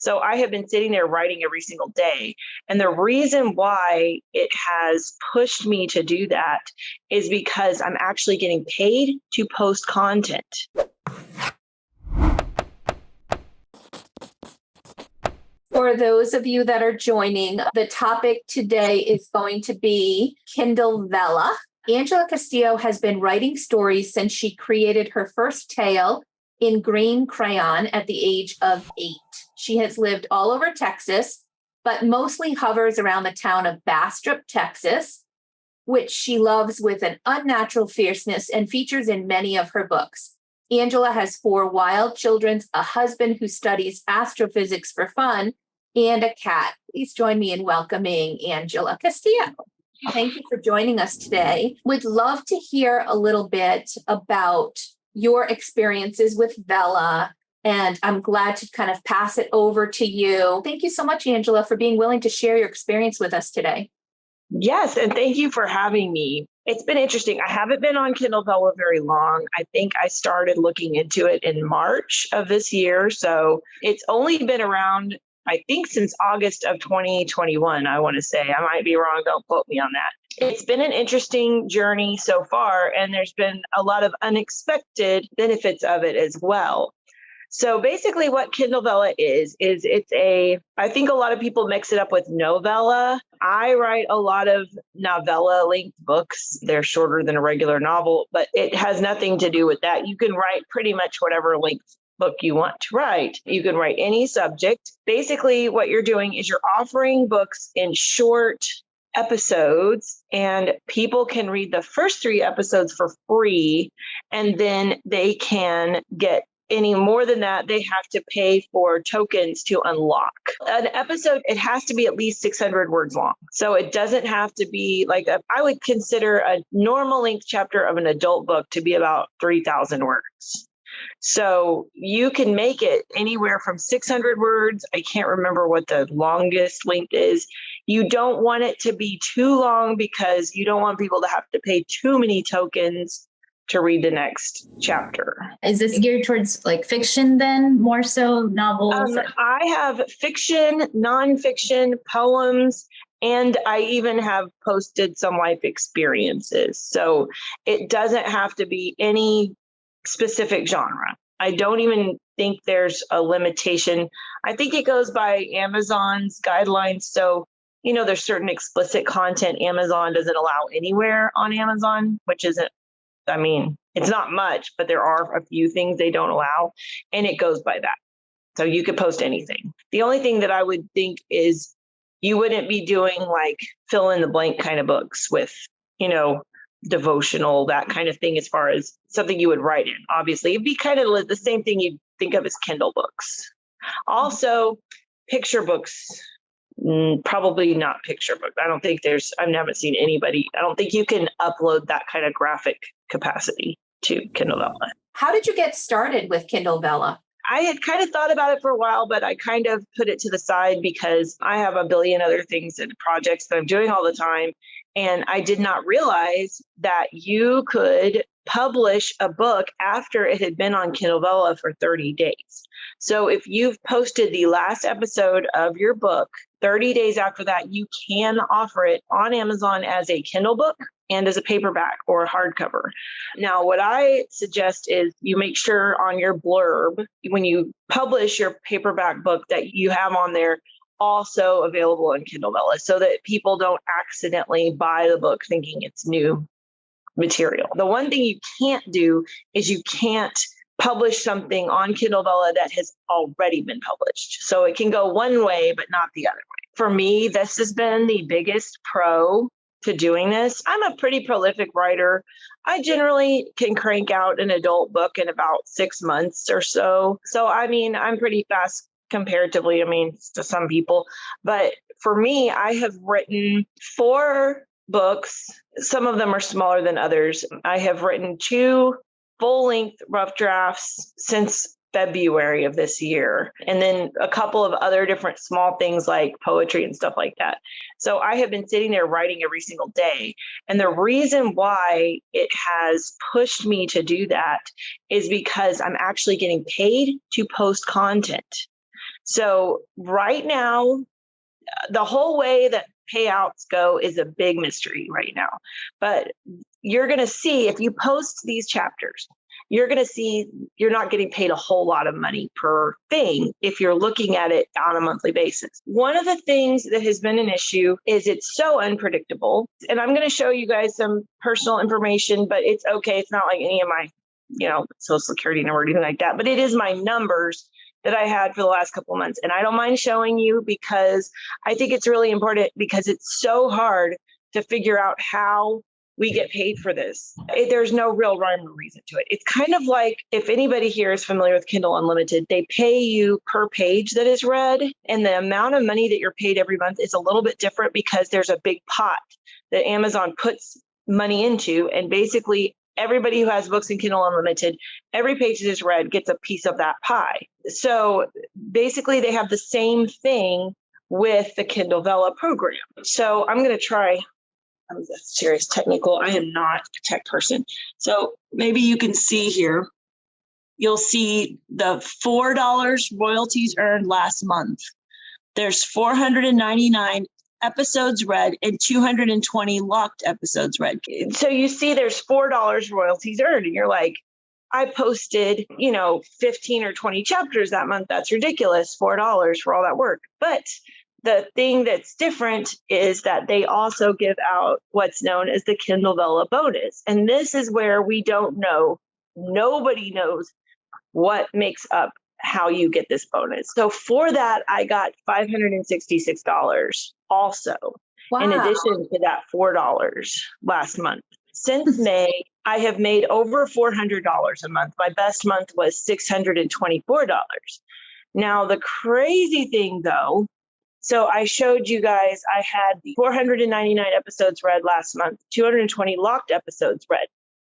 So I have been sitting there writing every single day. And the reason why it has pushed me to do that is because I'm actually getting paid to post content. For those of you that are joining, the topic today is going to be Kindle Vella. Angela Castillo has been writing stories since she created her first tale in green crayon at the age of 8. She has lived all over Texas, but mostly hovers around the town of Bastrop, Texas, which she loves with an unnatural fierceness and features in many of her books. Angela has 4 wild children, a husband who studies astrophysics for fun, and a cat. Please join me in welcoming Angela Castillo. Thank you for joining us today. We'd love to hear a little bit about your experiences with Vella, and I'm glad to kind of pass it over to you. Thank you so much, Angela, for being willing to share your experience with us today. Yes, and thank you for having me. It's been interesting. I haven't been on Kindle Bella very long. I think I started looking into it in March of this year. So it's only been around, I think, since August of 2021, I want to say. I might be wrong. Don't quote me on that. It's been an interesting journey so far, and there's been a lot of unexpected benefits of it as well. So basically what Kindle Vella is I think a lot of people mix it up with novella. I write a lot of novella length books. They're shorter than a regular novel, but it has nothing to do with that. You can write pretty much whatever length book you want to write. You can write any subject. Basically what you're doing is you're offering books in short episodes, and people can read the first 3 episodes for free, and then they can get any more than that, they have to pay for tokens to unlock. An episode, it has to be at least 600 words long. So it doesn't have to be I would consider a normal length chapter of an adult book to be about 3,000 words. So you can make it anywhere from 600 words. I can't remember what the longest length is. You don't want it to be too long because you don't want people to have to pay too many tokens to read the next chapter. Is this geared towards fiction then, more so novels? I have fiction, nonfiction, poems, and I even have posted some life experiences. So it doesn't have to be any specific genre. I don't even think there's a limitation. I think it goes by Amazon's guidelines. So, there's certain explicit content Amazon doesn't allow anywhere on Amazon, which isn't, it's not much, but there are a few things they don't allow, and it goes by that. So you could post anything. The only thing that I would think is you wouldn't be doing fill in the blank kind of books with, devotional, that kind of thing, as far as something you would write in. Obviously, it'd be kind of the same thing you'd think of as Kindle books. Also, picture books. Probably not picture book. I haven't seen anybody. I don't think you can upload that kind of graphic capacity to Kindle Vella. How did you get started with Kindle Vella? I had kind of thought about it for a while, but I kind of put it to the side because I have a billion other things and projects that I'm doing all the time. And I did not realize that you could publish a book after it had been on Kindle Vella for 30 days. So if you've posted the last episode of your book, 30 days after that, you can offer it on Amazon as a Kindle book and as a paperback or a hardcover. Now, what I suggest is you make sure on your blurb, when you publish your paperback book, that you have on there also available in Kindle Vella, so that people don't accidentally buy the book thinking it's new material. The one thing you can't do is you can't publish something on Kindle Vella that has already been published. So it can go one way, but not the other way. For me, this has been the biggest pro to doing this. I'm a pretty prolific writer. I generally can crank out an adult book in about 6 months or so. So, I'm pretty fast comparatively, to some people. But for me, I have written 4 books. Some of them are smaller than others. I have written 2 full-length rough drafts since February of this year, and then a couple of other different small things like poetry and stuff like that. So I have been sitting there writing every single day. And the reason why it has pushed me to do that is because I'm actually getting paid to post content. So right now, the whole way that payouts go is a big mystery right now. But you're going to see if you post these chapters, you're going to see you're not getting paid a whole lot of money per thing if you're looking at it on a monthly basis. One of the things that has been an issue is it's so unpredictable. And I'm going to show you guys some personal information, but it's okay. It's not like any of my, social security number or anything like that, but it is my numbers that I had for the last couple of months. And I don't mind showing you because I think it's really important because it's so hard to figure out how we get paid for this. There's no real rhyme or reason to it. It's kind of like if anybody here is familiar with Kindle Unlimited, they pay you per page that is read. And the amount of money that you're paid every month is a little bit different because there's a big pot that Amazon puts money into. And basically, everybody who has books in Kindle Unlimited, every page that is read gets a piece of that pie. So basically, they have the same thing with the Kindle Vella program. So I'm going to try. I'm a serious technical. I am not a tech person. So maybe you can see here. You'll see the $4 royalties earned last month. There's 499 episodes read and 220 locked episodes read. So you see there's $4 royalties earned and you're like, I posted, 15 or 20 chapters that month. That's ridiculous. $4 for all that work. But the thing that's different is that they also give out what's known as the Kindle Bella bonus. And this is where we don't know. Nobody knows what makes up how you get this bonus. So for that, I got $566 also, in addition to that $4 last month. Since May, I have made over $400 a month. My best month was $624. Now, the crazy thing, though, so I showed you guys, I had the 499 episodes read last month, 220 locked episodes read.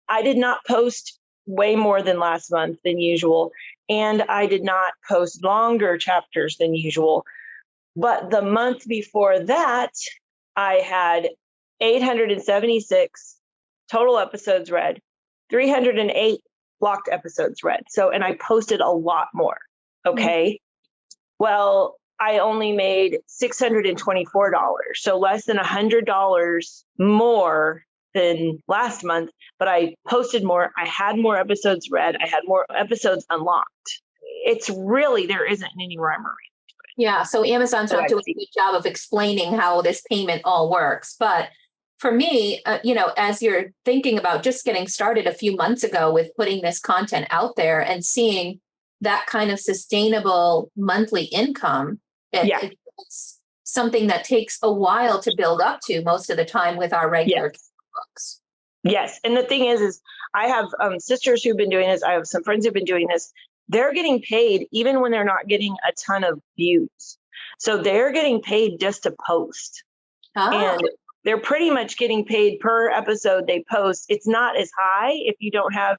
I did not post way more than last month than usual, and I did not post longer chapters than usual. But the month before that, I had 876 total episodes read, 308 locked episodes read. So, and I posted a lot more. Okay. Well, I only made $624, so less than $100 more than last month, but I posted more. I had more episodes read. I had more episodes unlocked. It's really, there isn't any rhyme or reason. Yeah, so Amazon's not doing a good job of explaining how this payment all works. But for me, as you're thinking about just getting started a few months ago with putting this content out there and seeing that kind of sustainable monthly income, it's something that takes a while to build up to most of the time with our regular books. Yes. And the thing is I have sisters who've been doing this. I have some friends who've been doing this. They're getting paid even when they're not getting a ton of views. So they're getting paid just to post. And they're pretty much getting paid per episode they post. It's not as high if you don't have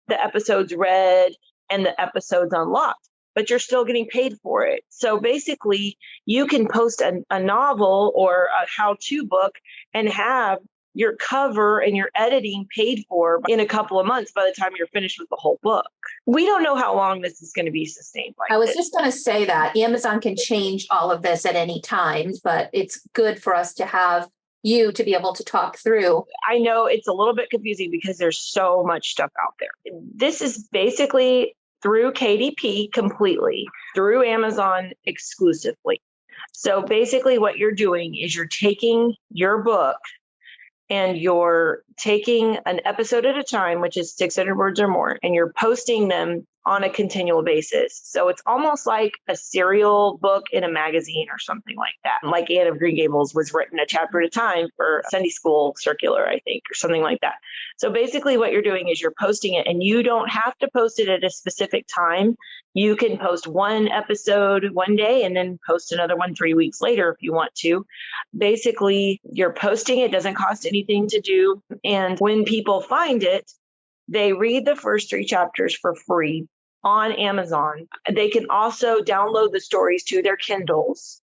the episodes read and the episodes unlocked, but you're still getting paid for it. So basically, you can post a novel or a how-to book and have your cover and your editing paid for in a couple of months by the time you're finished with the whole book. We don't know how long this is going to be sustained like I was just going to say that Amazon can change all of this at any time, but it's good for us to have you to be able to talk through. I know it's a little bit confusing because there's so much stuff out there. This is basically through KDP completely, through Amazon exclusively. So basically what you're doing is you're taking your book and you're taking an episode at a time, which is 600 words or more, and you're posting them on a continual basis. So it's almost like a serial book in a magazine or something like that. Like Anne of Green Gables was written a chapter at a time for Sunday school circular, I think, or something like that. So basically what you're doing is you're posting it, and you don't have to post it at a specific time. You can post one episode one day and then post another one 3 weeks later if you want to. Basically, you're posting it, doesn't cost anything to do. And when people find it, they read the first 3 chapters for free on Amazon. They can also download the stories to their Kindles.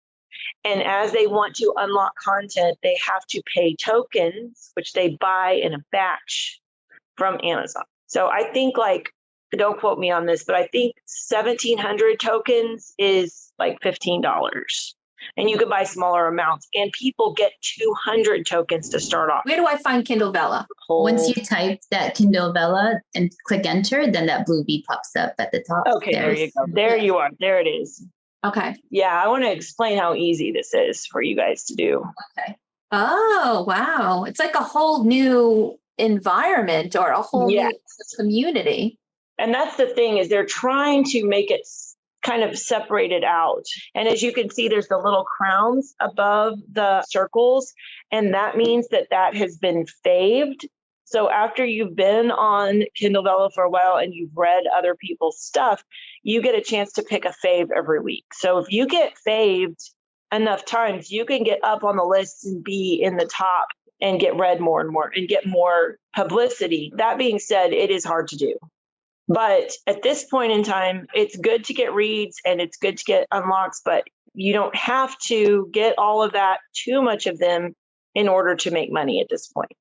And as they want to unlock content, they have to pay tokens, which they buy in a batch from Amazon. So I think like don't quote me on this, but I think 1,700 tokens is like $15. And you could buy smaller amounts, and people get 200 tokens to start off. Where do I find Kindle Vella? Once you type that Kindle Bella and click enter, then that blue bee pops up at the top. Okay, there you go. There you are. There it is. Okay. Yeah, I want to explain how easy this is for you guys to do. Okay. Oh, wow. It's like a whole new environment or a whole new community. And that's the thing, is they're trying to make it kind of separated out. And as you can see, there's the little crowns above the circles. And that means that that has been faved. So after you've been on Kindle Vella for a while and you've read other people's stuff, you get a chance to pick a fave every week. So if you get faved enough times, you can get up on the list and be in the top and get read more and more and get more publicity. That being said, it is hard to do. But at this point in time, it's good to get reads and it's good to get unlocks, but you don't have to get all of that, too much of them, in order to make money at this point.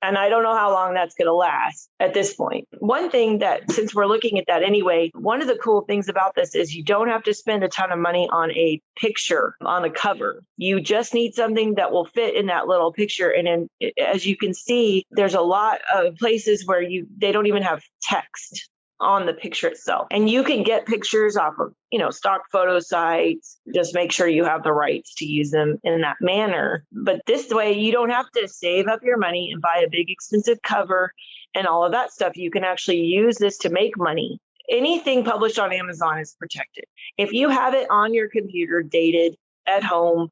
And I don't know how long that's going to last at this point. One thing that, since we're looking at that anyway, one of the cool things about this is you don't have to spend a ton of money on a picture, on a cover. You just need something that will fit in that little picture. And then, as you can see, there's a lot of places where they don't even have text on the picture itself. And you can get pictures off of, stock photo sites. Just make sure you have the rights to use them in that manner. But this way, you don't have to save up your money and buy a big expensive cover and all of that stuff. You can actually use this to make money. Anything published on Amazon is protected. If you have it on your computer, dated at home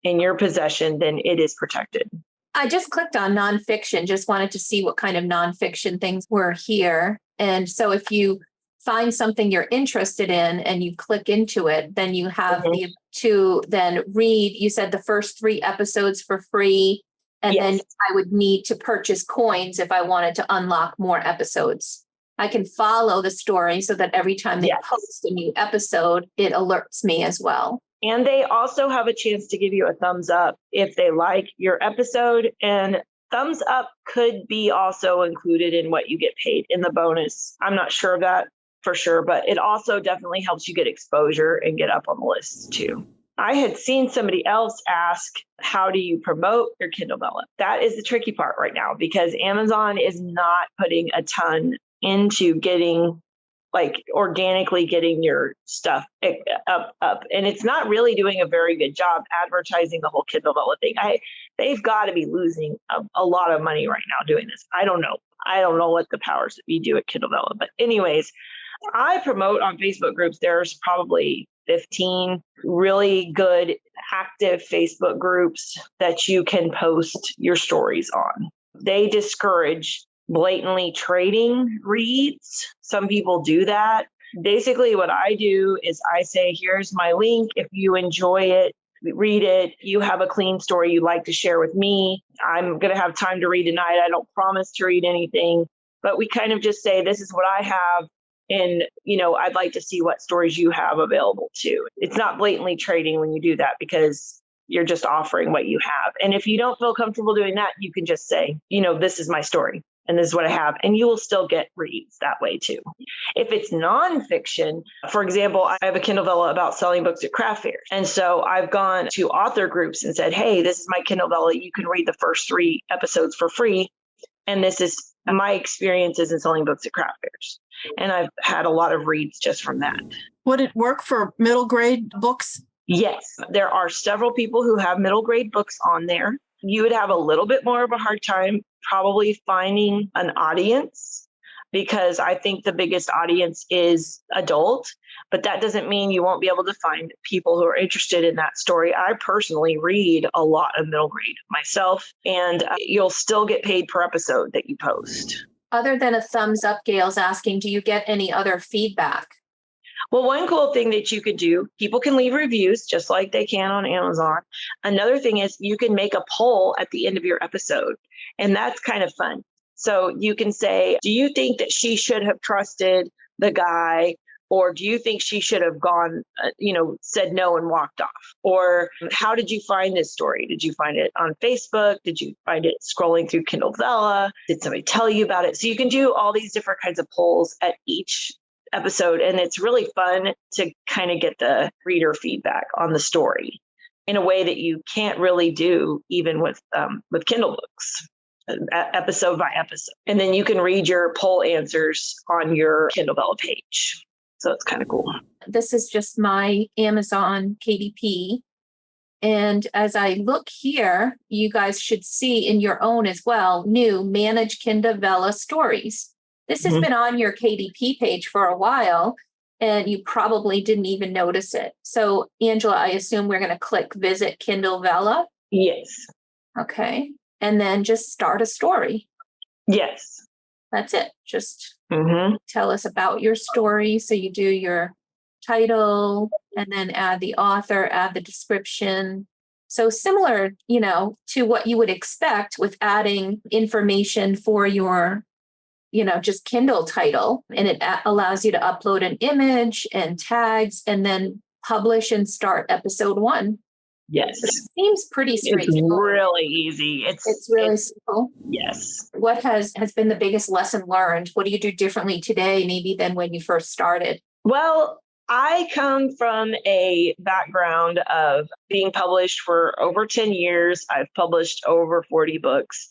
in your possession, then it is protected. I just clicked on nonfiction, just wanted to see what kind of nonfiction things were here. And so if you find something you're interested in and you click into it, then you have to then read, you said the first 3 episodes for free. And then I would need to purchase coins if I wanted to unlock more episodes. I can follow the story so that every time they post a new episode, it alerts me as well. And they also have a chance to give you a thumbs up if they like your episode. And thumbs up could be also included in what you get paid in the bonus. I'm not sure of that for sure, but it also definitely helps you get exposure and get up on the list too. I had seen somebody else ask, how do you promote your Kindle Bella? That is the tricky part right now, because Amazon is not putting a ton into getting, organically getting your stuff up. And it's not really doing a very good job advertising the whole Kindle Vella thing. They've got to be losing a lot of money right now doing this. I don't know. I don't know what the powers that be do at Kindle Vella. But anyways, I promote on Facebook groups. There's probably 15 really good active Facebook groups that you can post your stories on. They discourage blatantly trading reads. Some people do that. Basically, what I do is I say, here's my link. If you enjoy it, read it. You have a clean story you'd like to share with me. I'm going to have time to read tonight. I don't promise to read anything, but we kind of just say, this is what I have. And, I'd like to see what stories you have available too. It's not blatantly trading when you do that, because you're just offering what you have. And if you don't feel comfortable doing that, you can just say, this is my story and this is what I have. And you will still get reads that way too. If it's nonfiction, for example, I have a Kindle Vella about selling books at craft fairs. And so I've gone to author groups and said, hey, this is my Kindle Vella. You can read the first 3 episodes for free. And this is my experiences in selling books at craft fairs. And I've had a lot of reads just from that. Would it work for middle grade books? Yes, there are several people who have middle grade books on there. You would have a little bit more of a hard time probably finding an audience, because I think the biggest audience is adult, but that doesn't mean you won't be able to find people who are interested in that story. I personally read a lot of middle grade myself, and you'll still get paid per episode that you post. Other than a thumbs up, Gail's asking, do you get any other feedback? Well, one cool thing that you could do, people can leave reviews just like they can on Amazon. Another thing is you can make a poll at the end of your episode, and that's kind of fun. So you can say, do you think that she should have trusted the guy Or do you think she should have gone, said no and walked off? Or how did you find this story? Did you find it on Facebook? Did you find it scrolling through Kindle Vella? Did somebody tell you about it? So you can do all these different kinds of polls at each episode. And it's really fun to kind of get the reader feedback on the story in a way that you can't really do even with Kindle books, episode by episode. And then you can read your poll answers on your Kindle Bella page. So it's kind of cool. This is just my Amazon KDP. And as I look here, you guys should see in your own as well, new Manage Kindle Vella stories. This has been on your KDP page for a while, and you probably didn't even notice it. So, Angela, I assume we're going to click Visit Kindle Vella. Yes. Okay. And then just start a story. Yes. That's it. Just tell us about your story. So you do your title and then add the author, add the description. So similar, to what you would expect with adding information for your, just Kindle title. And it allows you to upload an image and tags and then publish and start episode 1. Yes. It seems pretty straightforward. It's really easy. It's really simple. Yes. What has been the biggest lesson learned? What do you do differently today, maybe than when you first started? Well, I come from a background of being published for over 10 years. I've published over 40 books.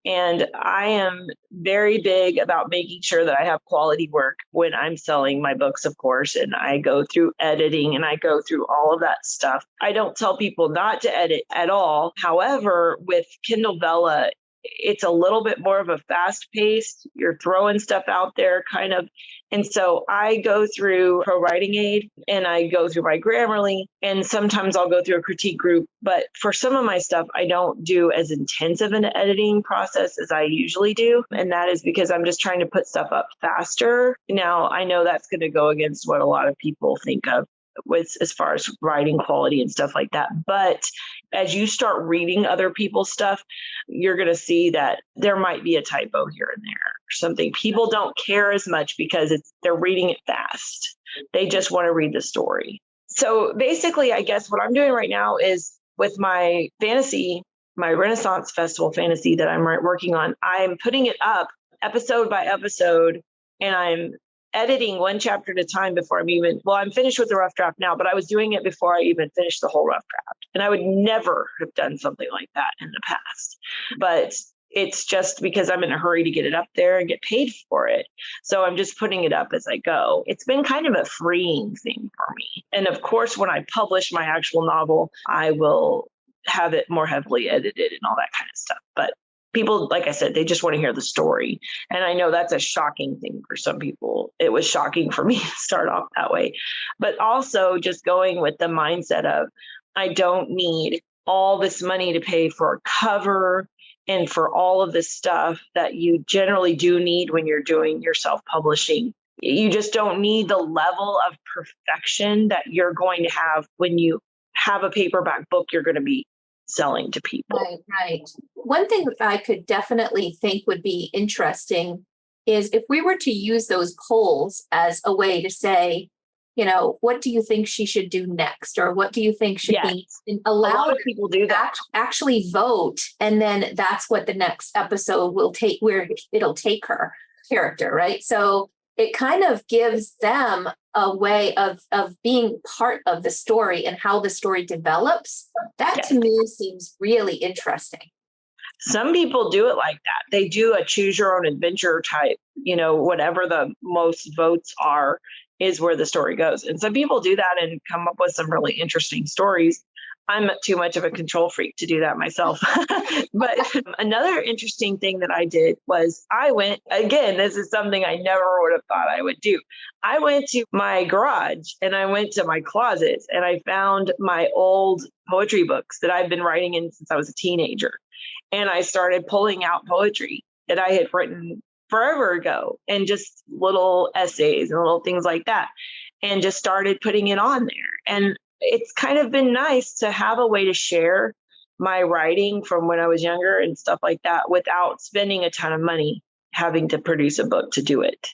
And I am very big about making sure that I have quality work when I'm selling my books, of course. And I go through editing and I go through all of that stuff. I don't tell people not to edit at all. However, with Kindle Vella, it's a little bit more of a fast paced. You're throwing stuff out there kind of. And so I go through Pro Writing Aid and I go through my Grammarly, and sometimes I'll go through a critique group. But for some of my stuff, I don't do as intensive an editing process as I usually do. And that is because I'm just trying to put stuff up faster. Now, I know that's going to go against what a lot of people think of with as far as writing quality and stuff like that. But as you start reading other people's stuff, you're going to see that there might be a typo here and there or something. People don't care as much because they're reading it fast. They just want to read the story. So basically, I guess what I'm doing right now is with my fantasy, my Renaissance Festival fantasy that I'm working on, I'm putting it up episode by episode, and I'm editing one chapter at a time before I'm finished with the rough draft now, but I was doing it before I even finished the whole rough draft. And I would never have done something like that in the past. But it's just because I'm in a hurry to get it up there and get paid for it. So I'm just putting it up as I go. It's been kind of a freeing thing for me. And of course, when I publish my actual novel, I will have it more heavily edited and all that kind of stuff. But people, like I said, they just want to hear the story. And I know that's a shocking thing for some people. It was shocking for me to start off that way. But also just going with the mindset of, I don't need all this money to pay for a cover and for all of this stuff that you generally do need when you're doing your self-publishing. You just don't need the level of perfection that you're going to have when you have a paperback book you're going to be selling to people. Right. One thing that I could definitely think would be interesting is if we were to use those polls as a way to say, what do you think she should do next? Or what do you think should be allowed? A lot of people do that. Actually vote. And then that's what the next episode will take, where it'll take her character, right? So it kind of gives them a way of being part of the story and how the story develops. That to me seems really interesting. Some people do it like that. They do a choose your own adventure type, whatever the most votes are is where the story goes. And some people do that and come up with some really interesting stories. I'm too much of a control freak to do that myself. But another interesting thing that I did was I went, again, this is something I never would have thought I would do. I went to my garage and I went to my closet and I found my old poetry books that I've been writing in since I was a teenager. And I started pulling out poetry that I had written forever ago and just little essays and little things like that, and just started putting it on there. And it's kind of been nice to have a way to share my writing from when I was younger and stuff like that without spending a ton of money having to produce a book to do it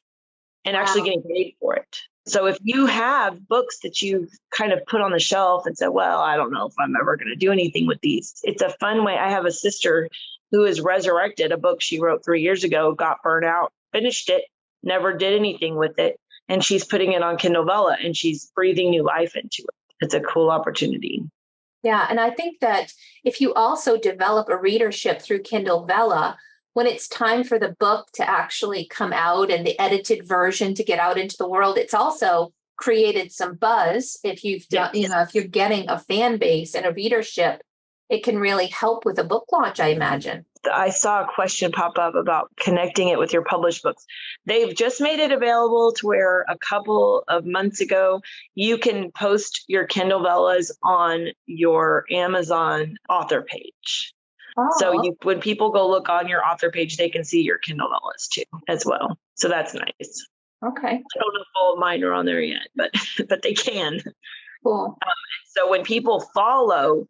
and actually getting paid for it. So if you have books that you've kind of put on the shelf and said, well, I don't know if I'm ever going to do anything with these. It's a fun way. I have a sister who has resurrected a book she wrote 3 years ago, got burnt out, finished it, never did anything with it. And she's putting it on Kindle Vella and she's breathing new life into it. It's a cool opportunity. Yeah. And I think that if you also develop a readership through Kindle Vella, when it's time for the book to actually come out and the edited version to get out into the world, it's also created some buzz. If you've done, if you're getting a fan base and a readership, it can really help with a book launch, I imagine. I saw a question pop up about connecting it with your published books. They've just made it available to where a couple of months ago, you can post your Kindle Vellas on your Amazon author page. So when people go look on your author page, they can see your Kindle Vellas too, as well. So that's nice. Okay. I don't know if all of mine are on there yet, but they can. Cool. So when people follow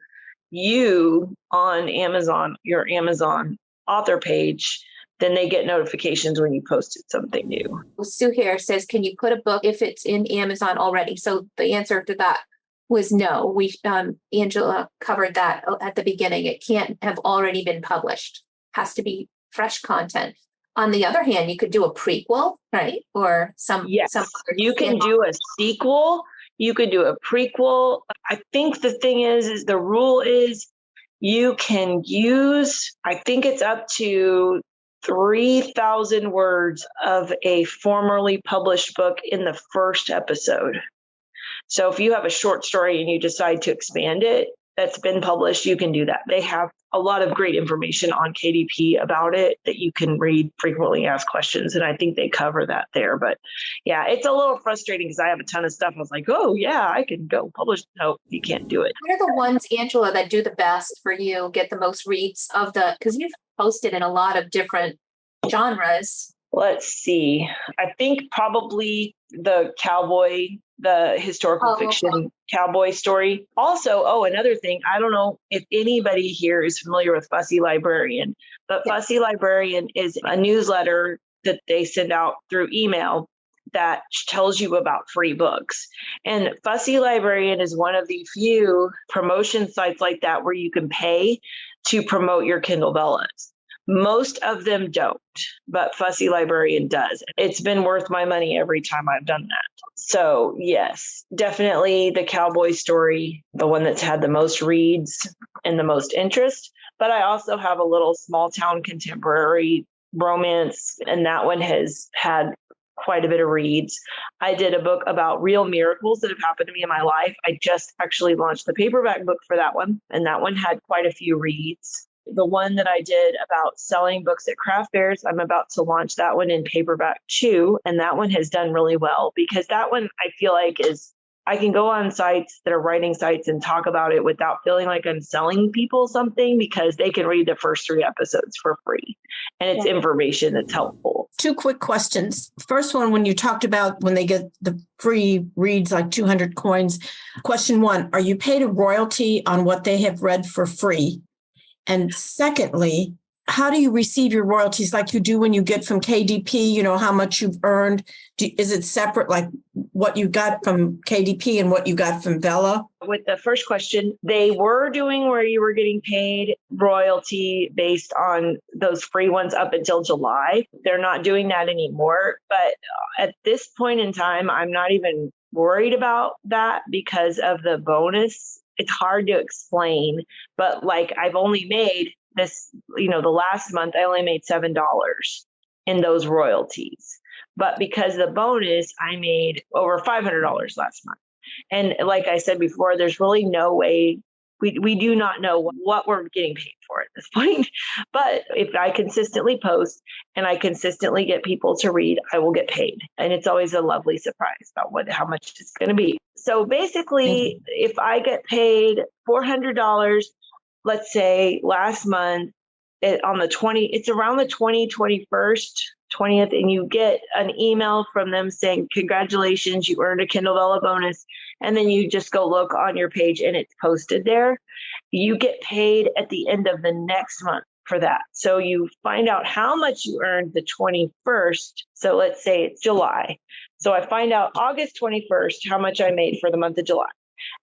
you on Amazon, your Amazon author page, then they get notifications when you posted something new. Sue here says, can you put a book if it's in Amazon already? So the answer to that was no. Angela covered that at the beginning. It can't have already been published. Has to be fresh content. On the other hand, you could do a prequel, right? Or Yes, you can do a sequel. You could do a prequel. I think the thing is the rule is you can use, I think it's up to 3,000 words of a formerly published book in the first episode. So if you have a short story and you decide to expand it, that's been published, you can do that. They have a lot of great information on KDP about it that you can read, frequently asked questions. And I think they cover that there. But yeah, it's a little frustrating because I have a ton of stuff. I was like, oh yeah, I can go publish. No, you can't do it. What are the ones, Angela, that do the best for you, get the most reads of because you've posted in a lot of different genres? Let's see. I think probably the historical fiction cowboy story. Also, another thing, I don't know if anybody here is familiar with Fussy Librarian, but Fussy Librarian is a newsletter that they send out through email that tells you about free books. And Fussy Librarian is one of the few promotion sites like that where you can pay to promote your Kindle Bellas. Most of them don't, but Fussy Librarian does. It's been worth my money every time I've done that. So yes, definitely the cowboy story, the one that's had the most reads and the most interest. But I also have a little small town contemporary romance, and that one has had quite a bit of reads. I did a book about real miracles that have happened to me in my life. I just actually launched the paperback book for that one, and that one had quite a few reads. The one that I did about selling books at craft fairs, I'm about to launch that one in paperback too. And that one has done really well because that one I feel like I can go on sites that are writing sites and talk about it without feeling like I'm selling people something because they can read the first 3 episodes for free. And it's information that's helpful. 2 quick questions. First one, when you talked about when they get the free reads, like 200 coins. Question 1, are you paid a royalty on what they have read for free? And secondly, how do you receive your royalties like you do when you get from KDP, how much you've earned? Is it separate, like what you got from KDP and what you got from Vella? With the first question, they were doing where you were getting paid royalty based on those free ones up until July. They're not doing that anymore. But at this point in time, I'm not even worried about that because of the bonus. It's hard to explain, but like I've only made this, the last month I only made $7 in those royalties. But because of the bonus, I made over $500 last month. And like I said before, there's really no way, we do not know what we're getting paid for at this point. But if I consistently post and I consistently get people to read, I will get paid. And it's always a lovely surprise about how much it's going to be. So basically, if I get paid $400, let's say last month on the 20, it's around the 20th, and you get an email from them saying, congratulations, you earned a Kindle Bella bonus. And then you just go look on your page and it's posted there. You get paid at the end of the next month for that. So you find out how much you earned the 21st. So let's say it's July. So I find out August 21st how much I made for the month of July.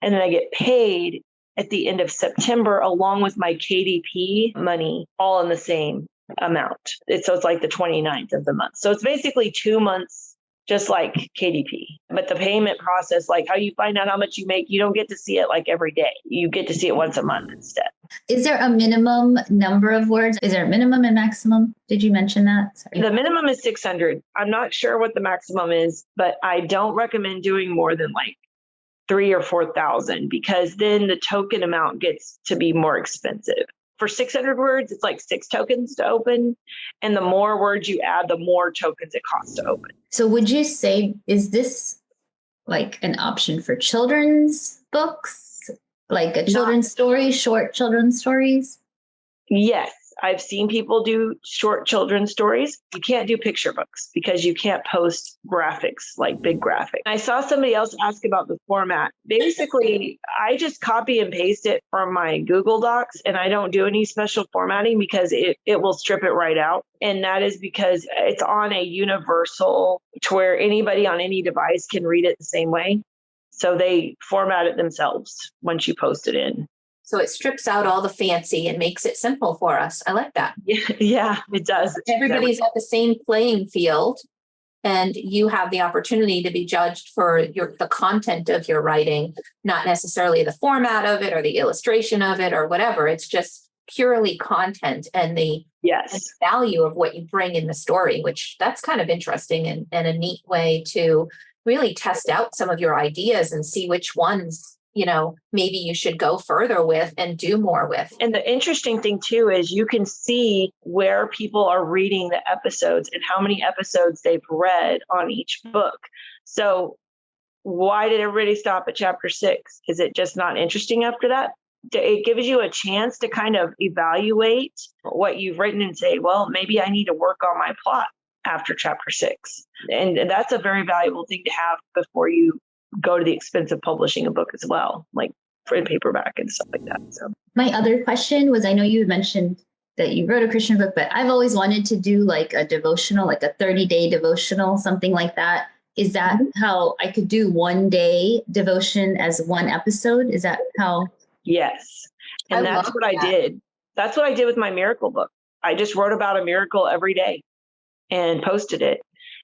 And then I get paid at the end of September along with my KDP money, all in the same amount. So it's like the 29th of the month. So it's basically 2 months, just like KDP. But the payment process, like how you find out how much you make, you don't get to see it like every day. You get to see it once a month instead. Is there a minimum number of words? Is there a minimum and maximum? Did you mention that? Sorry. The minimum is 600. I'm not sure what the maximum is, but I don't recommend doing more than like 3,000 or 4,000 because then the token amount gets to be more expensive. For 600 words, it's like 6 tokens to open. And the more words you add, the more tokens it costs to open. So would you say, is this like an option for children's books? Like a children's story, short children's stories? Yes. I've seen people do short children's stories. You can't do picture books because you can't post graphics, like big graphics. I saw somebody else ask about the format. Basically, I just copy and paste it from my Google Docs and I don't do any special formatting because it will strip it right out. And that is because it's on a universal to where anybody on any device can read it the same way. So they format it themselves once you post it in. So it strips out all the fancy and makes it simple for us. I like that. Yeah, it does. Everybody's at the same playing field, and you have the opportunity to be judged for the content of your writing, not necessarily the format of it or the illustration of it or whatever. It's just purely content and the value of what you bring in the story, which that's kind of interesting and a neat way to really test out some of your ideas and see which ones maybe you should go further with and do more with. And the interesting thing too is you can see where people are reading the episodes and how many episodes they've read on each book. So why did everybody stop at chapter 6? Is it just not interesting after that? It gives you a chance to kind of evaluate what you've written and say, well, maybe I need to work on my plot after chapter 6. And that's a very valuable thing to have before you go to the expense of publishing a book as well, like for paperback and stuff like that. So my other question was, I know you mentioned that you wrote a Christian book, but I've always wanted to do like a devotional, like a 30-day devotional, something like that. Is that how I could do 1 day devotion as one episode? Is that how? Yes. And that's what I did. That's what I did with my miracle book. I just wrote about a miracle every day and posted it.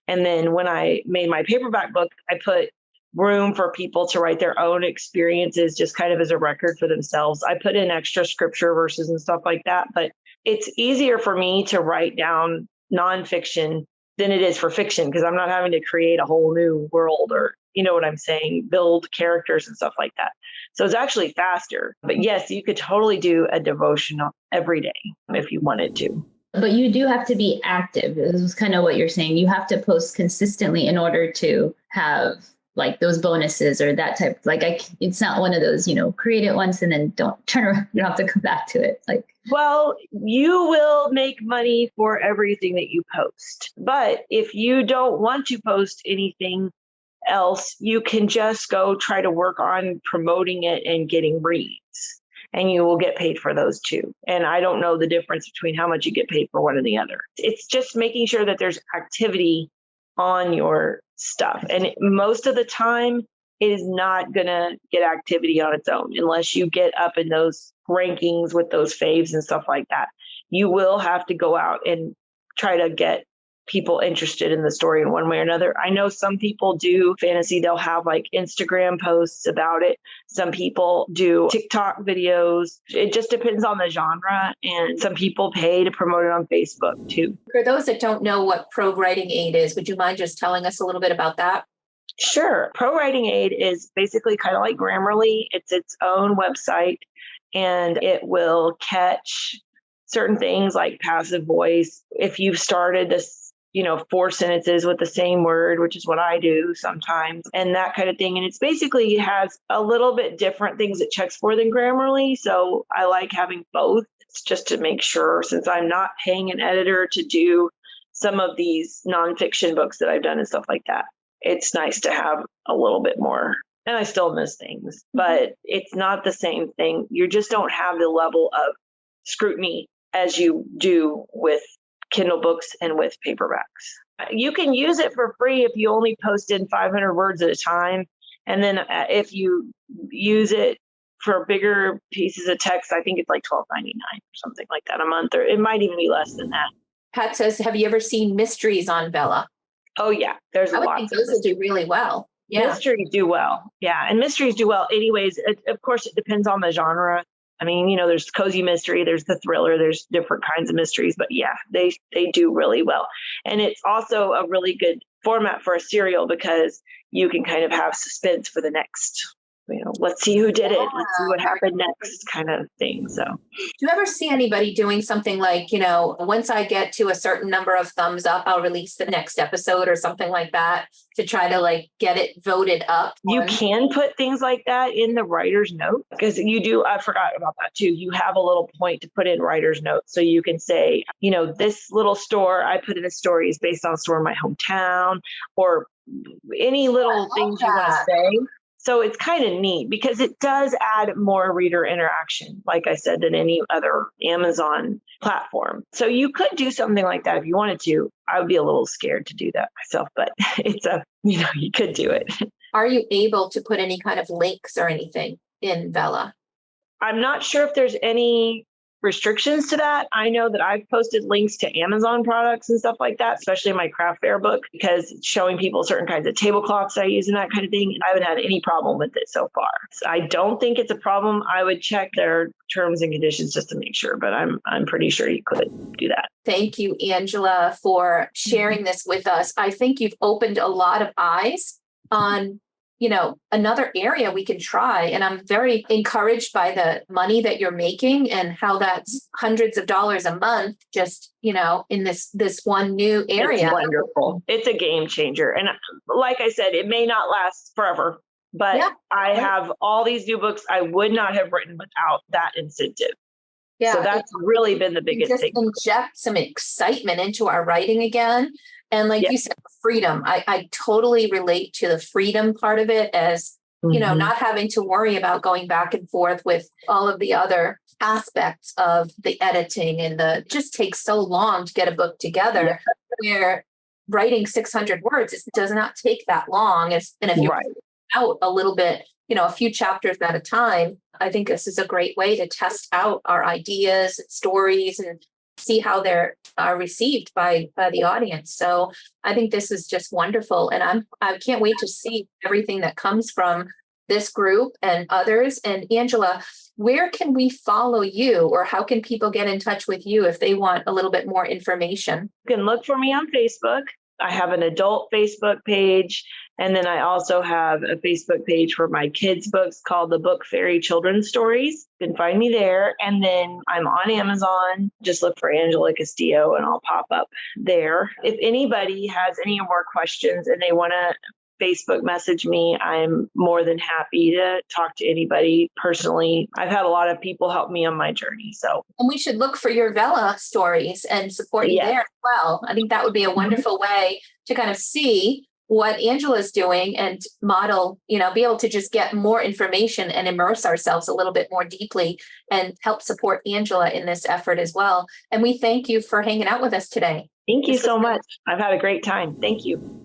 And then when I made my paperback book, I put room for people to write their own experiences just kind of as a record for themselves. I put in extra scripture verses and stuff like that, but it's easier for me to write down nonfiction than it is for fiction because I'm not having to create a whole new world or, you know what I'm saying, build characters and stuff like that. So it's actually faster. But yes, you could totally do a devotional every day if you wanted to. But you do have to be active. This is kind of what you're saying. You have to post consistently in order to have like those bonuses or that type. Like it's not one of those, create it once and then don't turn around. You don't have to come back to it. Well, you will make money for everything that you post. But if you don't want to post anything else, you can just go try to work on promoting it and getting reads. And you will get paid for those too. And I don't know the difference between how much you get paid for one or the other. It's just making sure that there's activity on your stuff. And most of the time, it is not going to get activity on its own unless you get up in those rankings with those faves and stuff like that. You will have to go out and try to get people interested in the story in one way or another. I know some people do fantasy. They'll have like Instagram posts about it. Some people do TikTok videos. It just depends on the genre. And some people pay to promote it on Facebook too. For those that don't know what Pro Writing Aid is, would you mind just telling us a little bit about that? Sure. Pro Writing Aid is basically kind of like Grammarly. It's its own website and it will catch certain things like passive voice. If you've started this 4 sentences with the same word, which is what I do sometimes, and that kind of thing. And it's basically has a little bit different things it checks for than Grammarly. So I like having both. It's just to make sure, since I'm not paying an editor to do some of these nonfiction books that I've done and stuff like that, it's nice to have a little bit more. And I still miss things, but it's not the same thing. You just don't have the level of scrutiny as you do with Kindle books and with paperbacks. You can use it for free if you only post in 500 words at a time. And then if you use it for bigger pieces of text, I think it's like $12.99 or something like that a month, or it might even be less than that. Pat says, have you ever seen mysteries on Bella? Oh, yeah. There's I would lots think of those would do really well. Yeah. Mysteries do well. Yeah. And mysteries do well anyways. Of course, it depends on the genre. I mean, there's cozy mystery, there's the thriller, there's different kinds of mysteries, but yeah, they do really well. And it's also a really good format for a serial because you can kind of have suspense for the next, let's see who did it. Let's see what happened next kind of thing. So do you ever see anybody doing something like, once I get to a certain number of thumbs up, I'll release the next episode or something like that to try to get it voted up? You can put things like that in the writer's note because I forgot about that too. You have a little point to put in writer's note. So you can say, this little store I put in a story is based on a store in my hometown, or any little things you want to say. So it's kind of neat because it does add more reader interaction, like I said, than any other Amazon platform. So you could do something like that if you wanted to. I would be a little scared to do that myself, but you could do it. Are you able to put any kind of links or anything in Vella? I'm not sure if there's any restrictions to that. I know that I've posted links to Amazon products and stuff like that, especially in my craft fair book, because it's showing people certain kinds of tablecloths I use and that kind of thing. I haven't had any problem with it so far. So I don't think it's a problem. I would check their terms and conditions just to make sure, but I'm pretty sure you could do that. Thank you, Angela, for sharing this with us. I think you've opened a lot of eyes on another area we can try. And I'm very encouraged by the money that you're making and how that's hundreds of dollars a month, just, in this one new area. It's wonderful. It's a game changer. And like I said, it may not last forever, but I have all these new books I would not have written without that incentive. Yeah. So that's really been the biggest thing. Inject some excitement into our writing again. And like you said, freedom. I totally relate to the freedom part of it as, not having to worry about going back and forth with all of the other aspects of the editing and it just takes so long to get a book together where writing 600 words, it does not take that long. And if you're out a little bit, a few chapters at a time, I think this is a great way to test out our ideas and stories and see how they're received by the audience. So I think this is just wonderful. And I can't wait to see everything that comes from this group and others. And Angela, where can we follow you, or how can people get in touch with you if they want a little bit more information? You can look for me on Facebook. I have an adult Facebook page. And then I also have a Facebook page for my kids' books called The Book Fairy Children's Stories. You can find me there. And then I'm on Amazon. Just look for Angela Castillo and I'll pop up there. If anybody has any more questions and they want to Facebook message me, I'm more than happy to talk to anybody personally. I've had a lot of people help me on my journey. And we should look for your Vella stories and support you there as well. I think that would be a wonderful way to kind of see what Angela's doing and model, be able to just get more information and immerse ourselves a little bit more deeply and help support Angela in this effort as well. And we thank you for hanging out with us today. Thank you so much. I've had a great time. Thank you.